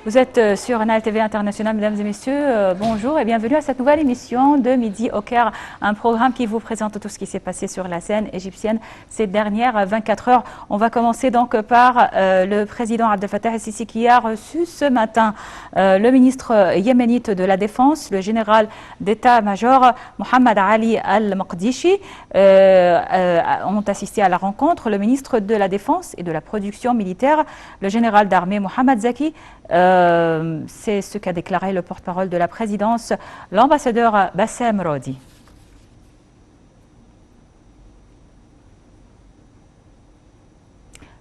Vous êtes sur Nile TV International, mesdames et messieurs. Bonjour et bienvenue à cette nouvelle émission de Midi au Caire, un programme qui vous présente tout ce qui s'est passé sur la scène égyptienne ces dernières 24 heures. On va commencer donc par le président Abdel Fattah el-Sisi qui a reçu ce matin le ministre yéménite de la Défense, le général d'état-major Mohamed Ali al-Maqdishi. Ont assisté à la rencontre le ministre de la Défense et de la production militaire, le général d'armée Mohamed Zaki. C'est ce qu'a déclaré le porte-parole de la présidence, l'ambassadeur Bassem Rodi.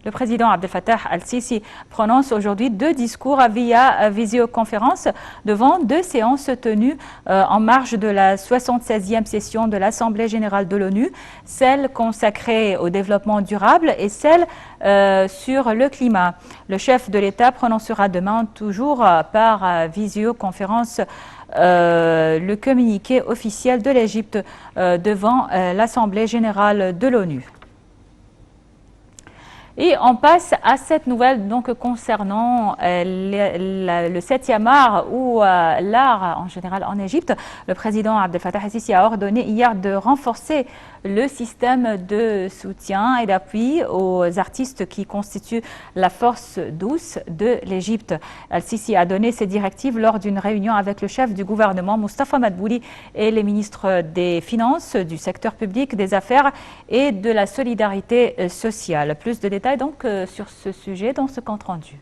Le président Abdel Fattah el-Sisi prononce aujourd'hui deux discours via visioconférence devant deux séances tenues en marge de la 76e session de l'Assemblée générale de l'ONU, celle consacrée au développement durable et celle sur le climat. Le chef de l'État prononcera demain, toujours par visioconférence, le communiqué officiel de l'Égypte devant l'Assemblée générale de l'ONU. Et on passe à cette nouvelle donc concernant le 7e art ou l'art en général en Égypte. Le président Abdel Fattah el-Sisi a ordonné hier de renforcer le système de soutien et d'appui aux artistes qui constituent la force douce de l'Égypte. El-Sisi a donné ces directives lors d'une réunion avec le chef du gouvernement Moustapha Madbouli et les ministres des Finances, du secteur public, des Affaires et de la solidarité sociale. Plus de détails donc sur ce sujet dans ce compte rendu.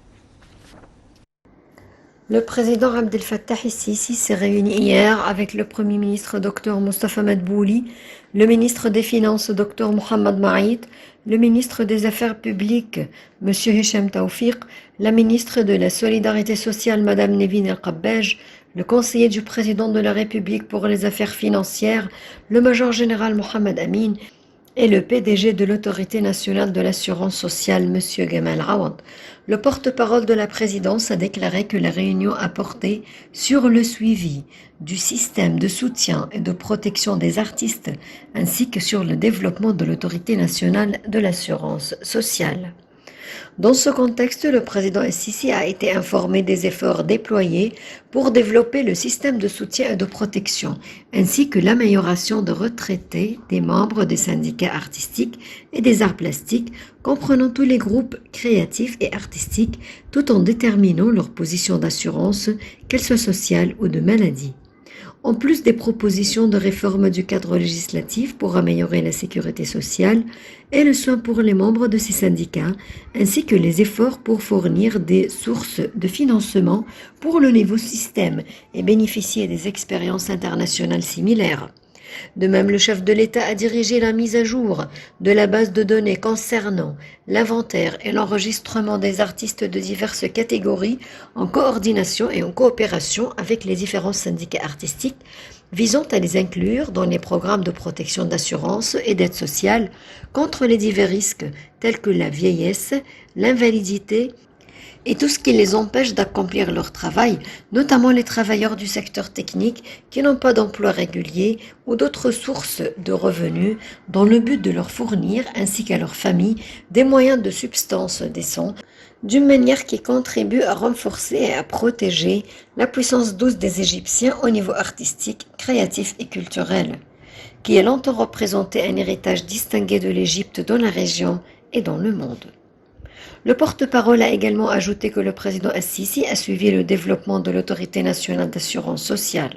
Le président Abdel Fattah el-Sisi s'est réuni hier avec le Premier ministre Dr Moustapha Madbouli, le ministre des Finances Dr Mohamed Maït, le ministre des Affaires publiques M. Hicham Taoufiq, la ministre de la Solidarité sociale Mme Nevin El-Kabbaj, le conseiller du président de la République pour les affaires financières, le major général Mohamed Amin, et le PDG de l'Autorité nationale de l'assurance sociale, M. Gamal Awad. Le porte-parole de la présidence a déclaré que la réunion a porté sur le suivi du système de soutien et de protection des artistes, ainsi que sur le développement de l'Autorité nationale de l'assurance sociale. Dans ce contexte, le président el-Sisi a été informé des efforts déployés pour développer le système de soutien et de protection, ainsi que l'amélioration de retraités des membres des syndicats artistiques et des arts plastiques, comprenant tous les groupes créatifs et artistiques, tout en déterminant leur position d'assurance, qu'elle soit sociale ou de maladie. En plus des propositions de réforme du cadre législatif pour améliorer la sécurité sociale et le soin pour les membres de ces syndicats, ainsi que les efforts pour fournir des sources de financement pour le nouveau système et bénéficier des expériences internationales similaires. De même, le chef de l'État a dirigé la mise à jour de la base de données concernant l'inventaire et l'enregistrement des artistes de diverses catégories en coordination et en coopération avec les différents syndicats artistiques, visant à les inclure dans les programmes de protection d'assurance et d'aide sociale contre les divers risques tels que la vieillesse, l'invalidité, et tout ce qui les empêche d'accomplir leur travail, notamment les travailleurs du secteur technique qui n'ont pas d'emploi régulier ou d'autres sources de revenus, dans le but de leur fournir, ainsi qu'à leur famille, des moyens de subsistance décents, d'une manière qui contribue à renforcer et à protéger la puissance douce des Égyptiens au niveau artistique, créatif et culturel, qui a longtemps représenté un héritage distingué de l'Égypte dans la région et dans le monde. Le porte-parole a également ajouté que le président el-Sisi a suivi le développement de l'Autorité nationale d'assurance sociale.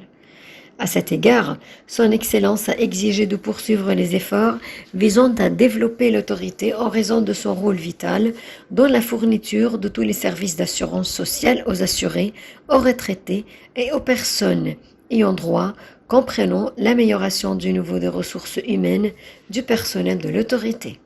À cet égard, son Excellence a exigé de poursuivre les efforts visant à développer l'autorité en raison de son rôle vital dans la fourniture de tous les services d'assurance sociale aux assurés, aux retraités et aux personnes ayant droit, comprenant l'amélioration du niveau des ressources humaines du personnel de l'autorité.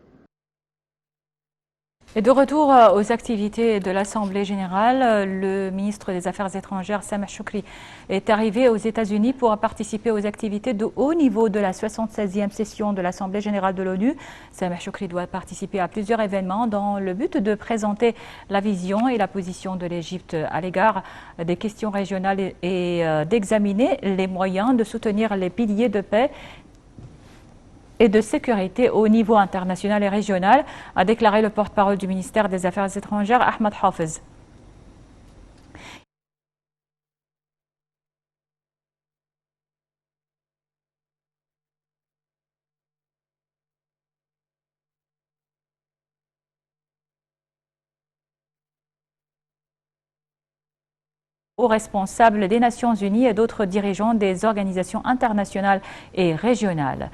Et de retour aux activités de l'Assemblée générale, le ministre des Affaires étrangères, Sameh Shoukry, est arrivé aux États-Unis pour participer aux activités de haut niveau de la 76e session de l'Assemblée générale de l'ONU. Sameh Shoukry doit participer à plusieurs événements dans le but de présenter la vision et la position de l'Égypte à l'égard des questions régionales et d'examiner les moyens de soutenir les piliers de paix et de sécurité au niveau international et régional, a déclaré le porte-parole du ministère des Affaires étrangères, Ahmed Hafez. aux responsables des Nations Unies et d'autres dirigeants des organisations internationales et régionales.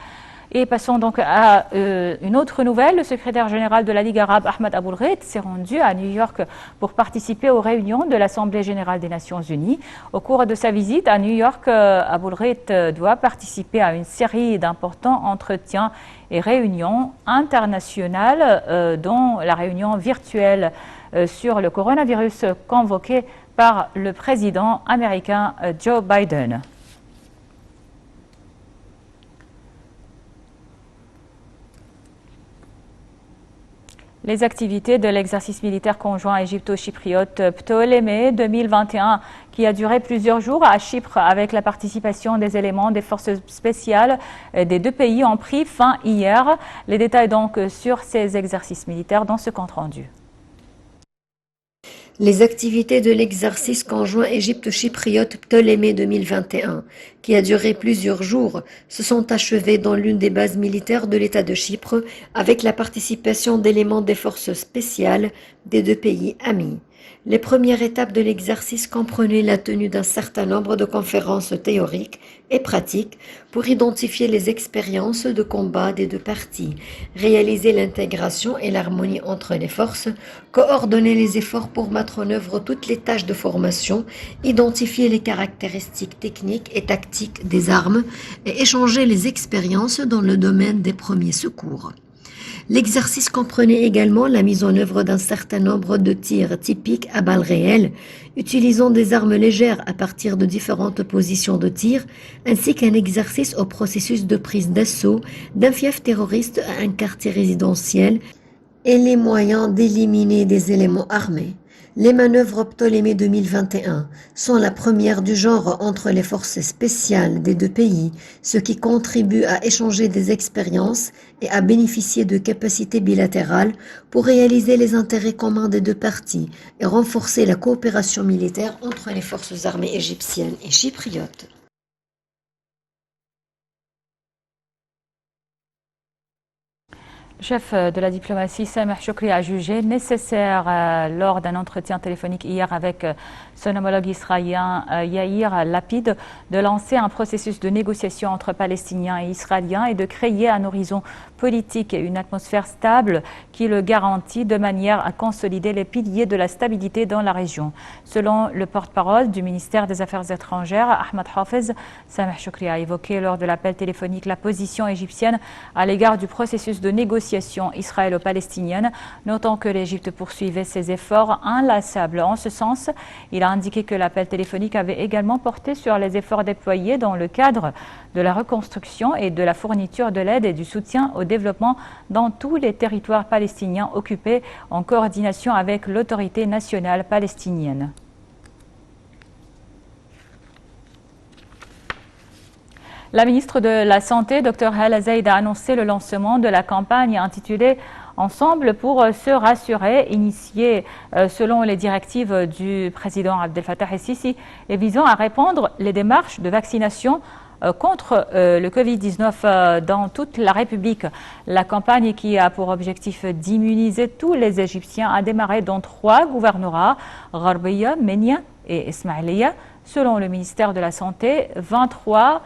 Et passons donc à une autre nouvelle. Le secrétaire général de la Ligue arabe, Ahmed Aboulghait, s'est rendu à New York pour participer aux réunions de l'Assemblée générale des Nations unies. Au cours de sa visite à New York, Aboulghait doit participer à une série d'importants entretiens et réunions internationales, dont la réunion virtuelle sur le coronavirus convoquée par le président américain Joe Biden. Les activités de l'exercice militaire conjoint égypto-chypriote Ptolémée 2021 qui a duré plusieurs jours à Chypre avec la participation des éléments des forces spéciales des deux pays ont pris fin hier. Les détails donc sur ces exercices militaires dans ce compte rendu. Les activités de l'exercice conjoint égypto-chypriote Ptolémée 2021, qui a duré plusieurs jours, se sont achevées dans l'une des bases militaires de l'État de Chypre avec la participation d'éléments des forces spéciales des deux pays amis. Les premières étapes de l'exercice comprenaient la tenue d'un certain nombre de conférences théoriques et pratiques pour identifier les expériences de combat des deux parties, réaliser l'intégration et l'harmonie entre les forces, coordonner les efforts pour mettre en œuvre toutes les tâches de formation, identifier les caractéristiques techniques et tactiques des armes et échanger les expériences dans le domaine des premiers secours. L'exercice comprenait également la mise en œuvre d'un certain nombre de tirs typiques à balles réelles, utilisant des armes légères à partir de différentes positions de tir, ainsi qu'un exercice au processus de prise d'assaut d'un fief terroriste à un quartier résidentiel et les moyens d'éliminer des éléments armés. Les manœuvres Ptolémée 2021 sont la première du genre entre les forces spéciales des deux pays, ce qui contribue à échanger des expériences et à bénéficier de capacités bilatérales pour réaliser les intérêts communs des deux parties et renforcer la coopération militaire entre les forces armées égyptiennes et chypriotes. Le chef de la diplomatie, Sameh Choukri, a jugé nécessaire lors d'un entretien téléphonique hier avec son homologue israélien Yair Lapid de lancer un processus de négociation entre Palestiniens et Israéliens et de créer un horizon politique et une atmosphère stable qui le garantit de manière à consolider les piliers de la stabilité dans la région. Selon le porte-parole du ministère des Affaires étrangères, Ahmed Hafez, Sameh Choukri a évoqué lors de l'appel téléphonique la position égyptienne à l'égard du processus de négociation israélo-palestinienne, notant que l'Égypte poursuivait ses efforts inlassables en ce sens. Il a indiqué que l'appel téléphonique avait également porté sur les efforts déployés dans le cadre de la reconstruction et de la fourniture de l'aide et du soutien au développement dans tous les territoires palestiniens occupés en coordination avec l'autorité nationale palestinienne. La ministre de la Santé, Dr Hala Zaid, a annoncé le lancement de la campagne intitulée « Ensemble pour se rassurer », initiée selon les directives du président Abdel Fattah el-Sisi et visant à répondre les démarches de vaccination contre le Covid-19 dans toute la République. La campagne qui a pour objectif d'immuniser tous les Égyptiens a démarré dans 3 gouvernorats, Gharbiya, Menia et Ismaïlia. Selon le ministère de la Santé, 23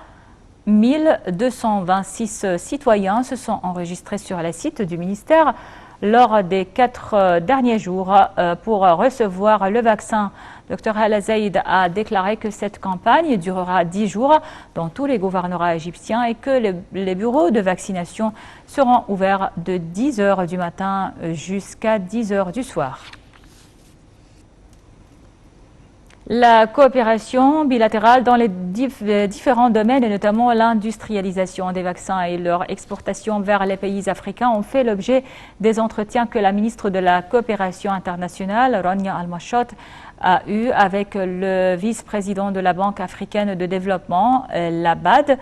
226 citoyens se sont enregistrés sur le site du ministère lors des 4 derniers jours pour recevoir le vaccin. Dr Hala Zaid a déclaré que cette campagne durera 10 jours dans tous les gouvernorats égyptiens et que les bureaux de vaccination seront ouverts de 10 h du matin jusqu'à 10 h du soir. La coopération bilatérale dans les différents domaines, et notamment l'industrialisation des vaccins et leur exportation vers les pays africains, ont fait l'objet des entretiens que la ministre de la Coopération internationale, Rania Al-Mashot, a eu avec le vice-président de la Banque africaine de développement, la BAD,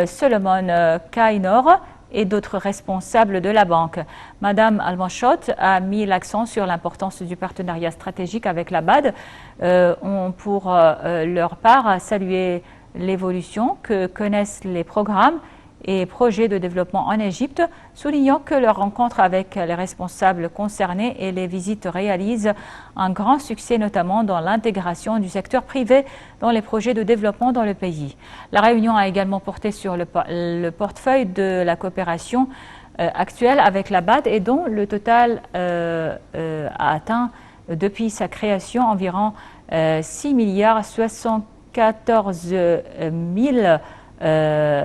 Solomon Kainor, et d'autres responsables de la banque. Madame Al-Mashot a mis l'accent sur l'importance du partenariat stratégique avec la BAD. On pour leur part saluer l'évolution que connaissent les programmes et projets de développement en Égypte, soulignant que leur rencontre avec les responsables concernés et les visites réalisent un grand succès, notamment dans l'intégration du secteur privé dans les projets de développement dans le pays. La réunion a également porté sur le portefeuille de la coopération actuelle avec la BAD et dont le total a atteint depuis sa création environ 6 milliards 74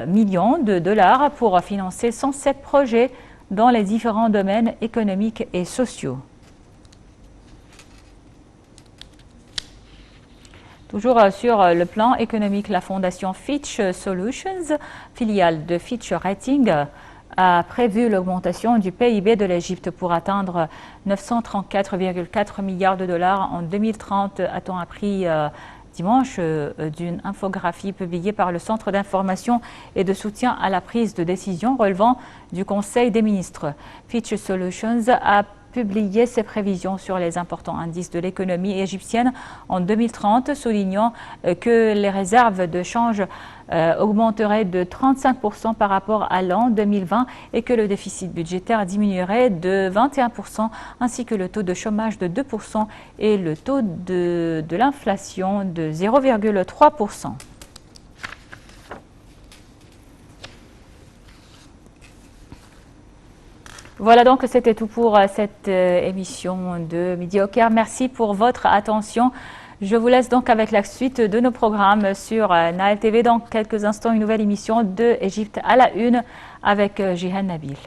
millions de dollars pour financer 107 projets dans les différents domaines économiques et sociaux. Toujours sur le plan économique, la fondation Fitch Solutions, filiale de Fitch Ratings, a prévu l'augmentation du PIB de l'Égypte pour atteindre 934,4 milliards de dollars en 2030, a-t-on appris dimanche d'une infographie publiée par le Centre d'information et de soutien à la prise de décision relevant du Conseil des ministres. Fitch Solutions a publié ses prévisions sur les importants indices de l'économie égyptienne en 2030, soulignant que les réserves de change augmenteraient de 35% par rapport à l'an 2020 et que le déficit budgétaire diminuerait de 21%, ainsi que le taux de chômage de 2% et le taux de l'inflation de 0,3%. Voilà, donc c'était tout pour cette émission de Midi au Caire. Merci pour votre attention. Je vous laisse donc avec la suite de nos programmes sur Nile TV. Dans quelques instants, une nouvelle émission de Égypte à la une avec Jihan Nabil.